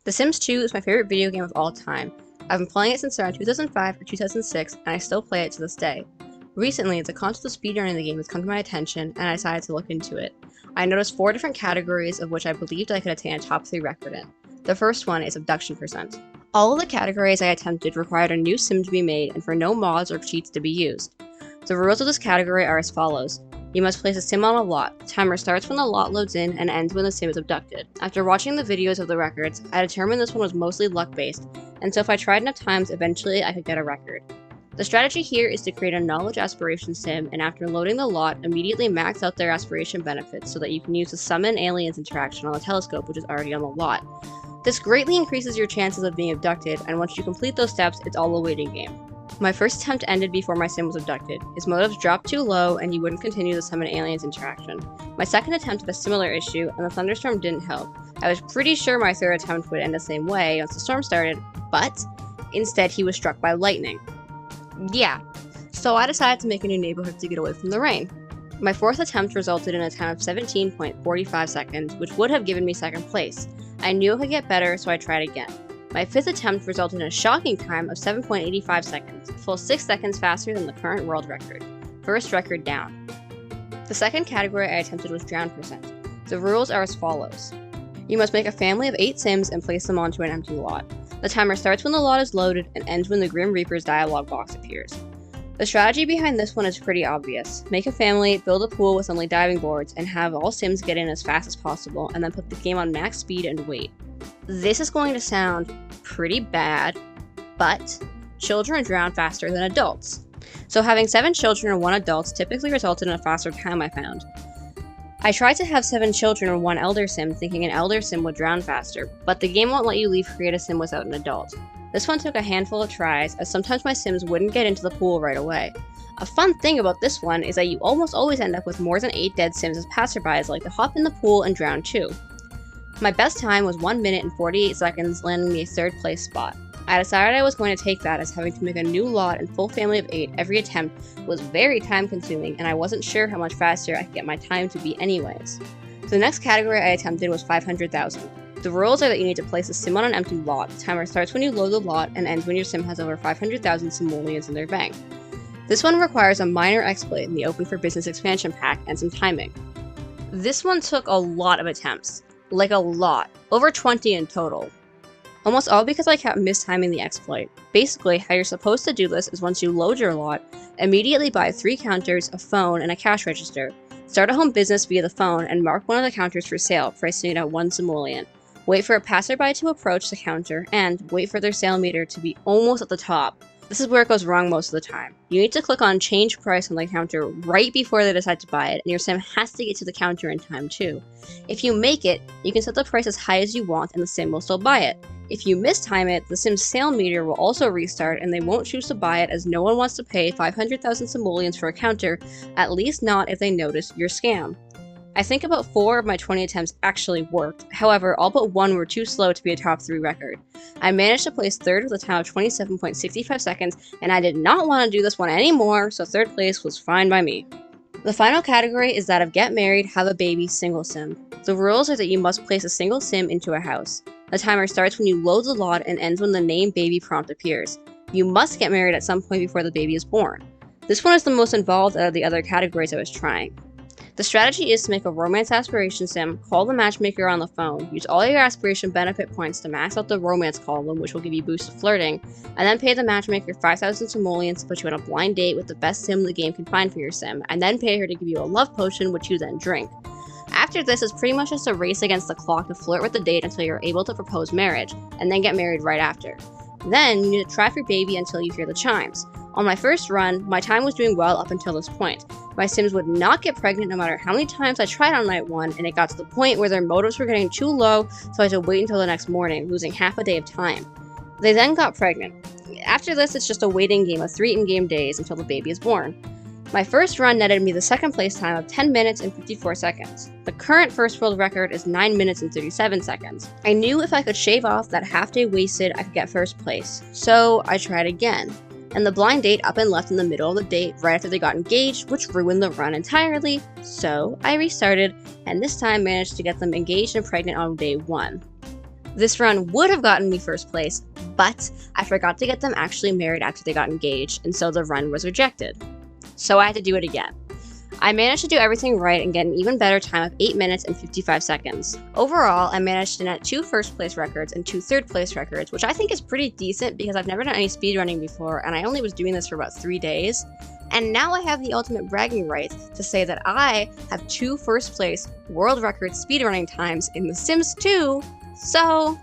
The Sims 2 is my favorite video game of all time. I've been playing it since around 2005 or 2006, and I still play it to this day. Recently, the concept of speedrunning the game has come to my attention, and I decided to look into it. I noticed 4 different categories of which I believed I could attain a top 3 record in. The first one is Abduction %. All of the categories I attempted required a new sim to be made and for no mods or cheats to be used. The rules of this category are as follows. You must place a sim on a lot. The timer starts when the lot loads in and ends when the sim is abducted. After watching the videos of the records, I determined this one was mostly luck-based, and so if I tried enough times, eventually I could get a record. The strategy here is to create a knowledge aspiration sim, and after loading the lot, immediately max out their aspiration benefits so that you can use the summon aliens interaction on the telescope, which is already on the lot. This greatly increases your chances of being abducted, and once you complete those steps, it's all a waiting game. My first attempt ended before my sim was abducted. His motives dropped too low, and he wouldn't continue the summon aliens interaction. My second attempt had a similar issue, and the thunderstorm didn't help. I was pretty sure my third attempt would end the same way once the storm started, but instead he was struck by lightning. Yeah, so I decided to make a new neighborhood to get away from the rain. My fourth attempt resulted in a time of 17.45 seconds, which would have given me second place. I knew I could get better, so I tried again. My fifth attempt resulted in a shocking time of 7.85 seconds, a full 6 seconds faster than the current world record. First record down. The second category I attempted was drown %. The rules are as follows. You must make a family of 8 sims and place them onto an empty lot. The timer starts when the lot is loaded and ends when the Grim Reaper's dialog box appears. The strategy behind this one is pretty obvious. Make a family, build a pool with only diving boards, and have all sims get in as fast as possible, and then put the game on max speed and wait. This is going to sound pretty bad, but children drown faster than adults. So having 7 children and 1 adult typically resulted in a faster time, I found. I tried to have 7 children and 1 elder sim thinking an elder sim would drown faster, but the game won't let you leave create a sim without an adult. This one took a handful of tries, as sometimes my sims wouldn't get into the pool right away. A fun thing about this one is that you almost always end up with more than 8 dead sims as passerbys like to hop in the pool and drown too. My best time was 1 minute and 48 seconds, landing me a 3rd place spot. I decided I was going to take that, as having to make a new lot and full family of 8 every attempt was very time consuming, and I wasn't sure how much faster I could get my time to be anyways. The next category I attempted was 500,000. The rules are that you need to place a sim on an empty lot. The timer starts when you load the lot and ends when your sim has over 500,000 simoleons in their bank. This one requires a minor exploit in the Open for Business expansion pack and some timing. This one took a lot of attempts. Like a lot. Over 20 in total. Almost all because I kept mistiming the exploit. Basically, how you're supposed to do this is once you load your lot, immediately buy 3 counters, a phone, and a cash register. Start a home business via the phone and mark one of the counters for sale, pricing it at 1 simoleon. Wait for a passerby to approach the counter, and wait for their sale meter to be almost at the top. This is where it goes wrong most of the time. You need to click on change price on the counter right before they decide to buy it, and your sim has to get to the counter in time too. If you make it, you can set the price as high as you want and the sim will still buy it. If you mistime it, the sim's sale meter will also restart and they won't choose to buy it, as no one wants to pay 500,000 simoleons for a counter, at least not if they notice your scam. I think about 4 of my 20 attempts actually worked, however all but 1 were too slow to be a top 3 record. I managed to place 3rd with a time of 27.65 seconds, and I did not want to do this one anymore, so 3rd place was fine by me. The final category is that of get married, have a baby, single sim. The rules are that you must place a single sim into a house. The timer starts when you load the lot and ends when the name baby prompt appears. You must get married at some point before the baby is born. This one is the most involved out of the other categories I was trying. The strategy is to make a romance aspiration sim, call the matchmaker on the phone, use all your aspiration benefit points to max out the romance column, which will give you boost to flirting, and then pay the matchmaker 5,000 simoleons to put you on a blind date with the best sim the game can find for your sim, and then pay her to give you a love potion, which you then drink. After this is pretty much just a race against the clock to flirt with the date until you're able to propose marriage, and then get married right after. Then you need to try for baby until you hear the chimes. On my first run, my time was doing well up until this point. My sims would not get pregnant no matter how many times I tried on night 1, and it got to the point where their motives were getting too low, so I had to wait until the next morning, losing half a day of time. They then got pregnant. After this, it's just a waiting game of 3 in-game days until the baby is born. My first run netted me the 2nd place time of 10 minutes and 54 seconds. The current first world record is 9 minutes and 37 seconds. I knew if I could shave off that half day wasted, I could get first place. So I tried again. And the blind date up and left in the middle of the date right after they got engaged, which ruined the run entirely. So I restarted, and this time managed to get them engaged and pregnant on day 1. This run would have gotten me first place, but I forgot to get them actually married after they got engaged, and so the run was rejected. So I had to do it again. I managed to do everything right and get an even better time of 8 minutes and 55 seconds. Overall, I managed to net 2 first place records and 2 third place records, which I think is pretty decent because I've never done any speedrunning before and I only was doing this for about 3 days. And now I have the ultimate bragging rights to say that I have 2 first place world record speedrunning times in The Sims 2, so